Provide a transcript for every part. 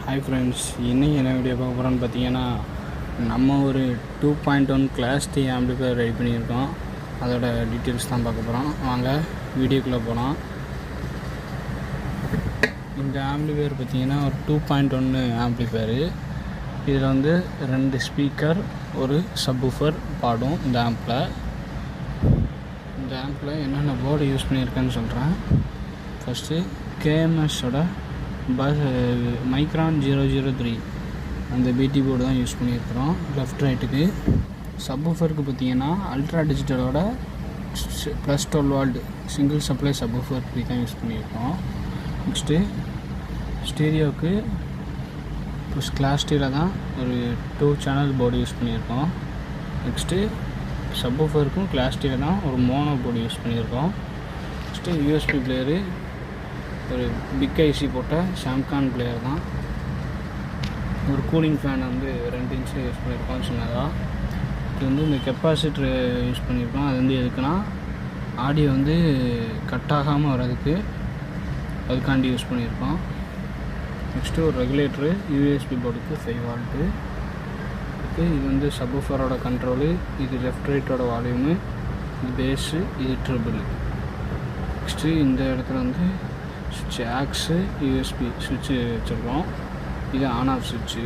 Hi friends, இன்னைக்கு என்ன video பார்க்க போகிறோன்னு பார்த்தீங்கன்னா, நம்ம ஒரு 2.1 கிளாஸ் டி ஆம்பிளிஃபையர் ரெடி பண்ணியிருக்கோம். அதோட டீட்டெயில்ஸ் தான் பார்க்க போகிறோம். வாங்க வீடியோக்குள்ளே போகலாம். இந்த ஆம்பிளிஃபையர் பார்த்தீங்கன்னா ஒரு 2.1 ஆம்பிளிஃபையரு. இதில் வந்து 2 ஸ்பீக்கர், ஒரு சப்வூஃபர் பாடும். இந்த ஆம்பில் என்னென்ன போர்டு யூஸ் பண்ணியிருக்கேன்னு சொல்கிறேன். ஃபஸ்ட்டு கேஎம்எஸோட மைக்ரான் 003 அந்த பிடி போர்டு தான் யூஸ் பண்ணியிருக்கிறோம் லெஃப்ட் ரைட்டுக்கு. சப்வூஃபருக்கு பார்த்தீங்கன்னா அல்ட்ரா டிஜிட்டலோட +12 வால்ட் சிங்கிள் சப்ளை சப்வூஃபர் இப்படி தான் யூஸ் பண்ணியிருக்கோம். நெக்ஸ்ட்டு ஸ்டீரியோவுக்கு கிளாஸ் டீயில் தான் ஒரு 2 சேனல் போர்டு யூஸ் பண்ணியிருக்கோம். நெக்ஸ்ட்டு சப்வூஃபருக்கும் கிளாஸ் டீயில் தான் ஒரு மோனோ போர்டு யூஸ் பண்ணியிருக்கோம். நெக்ஸ்ட்டு யூஎஸ்பி பிளேயரு ஒரு பிக் ஐசி போட்ட சாம்கான் பிளேயர் தான். ஒரு கூலிங் ஃபேன் வந்து 2 இன்ச்சு யூஸ் பண்ணியிருக்கோம் சின்னதாக. இது வந்து இந்த கெப்பாசிட்டர் யூஸ் பண்ணியிருக்கோம். அது வந்து எதுக்குன்னா ஆடியோ வந்து கட் ஆகாமல் வர்றதுக்கு அதுக்காண்டி யூஸ் பண்ணியிருக்கோம். நெக்ஸ்ட்டு ஒரு ரெகுலேட்டரு யூஎஸ்பி போர்டுக்கு 5 வால்ட்டு. இது வந்து சப்வூஃபரோட கண்ட்ரோலு, இது லெஃப்ட் ரைட்டோட வால்யூமு, இது பேஸு, இது ட்ரிபிள். நெக்ஸ்ட்டு இந்த இடத்துல வந்து சுவிட்சு ஆக்ஸு யூஎஸ்பி சுவிட்சு வச்சுருக்கோம். இது ஆன் ஆஃப் சுவிட்சு.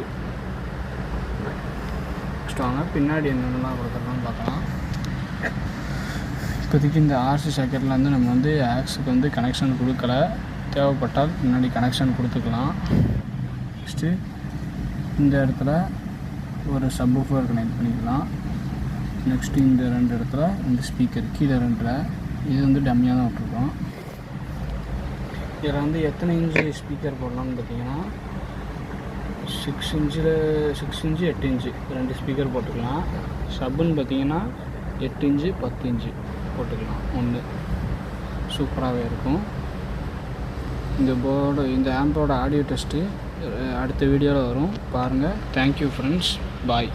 நெக்ஸ்ட் வாங்க பின்னாடி என்னென்னலாம் கொடுத்துருக்கோம்னு பார்க்கலாம். இப்போதைக்கு இந்த ஆர்சி சாக்கெட்டில் வந்து நம்ம வந்து ஆக்ஸுக்கு வந்து கனெக்ஷன் கொடுக்கல. தேவைப்பட்டால் முன்னாடி கனெக்ஷன் கொடுத்துக்கலாம். நெக்ஸ்ட்டு இந்த இடத்துல ஒரு சப்வூஃபர் கனெக்ட் பண்ணிக்கலாம். நெக்ஸ்ட்டு இந்த 2 இடத்துல இந்த ஸ்பீக்கர் கீழே 2 இது வந்து டம்மியாக தான் விட்டுருக்கோம். இதில் வந்து எத்தனை இன்ச்சு ஸ்பீக்கர் போடலாம்னு பார்த்தீங்கன்னா 6 இன்ச்சு 8 இன்ச்சு 2 ஸ்பீக்கர் போட்டுக்கலாம். சப்புன்னு பார்த்தீங்கன்னா 8 இன்ச்சு 10 இன்ச்சு போட்டுக்கலாம். ஒன்று சூப்பராகவே இருக்கும். இந்த ஆம்போட ஆடியோ டெஸ்ட்டு அடுத்த வீடியோவில் வரும் பாருங்கள். தேங்க்யூ ஃப்ரெண்ட்ஸ், பாய்.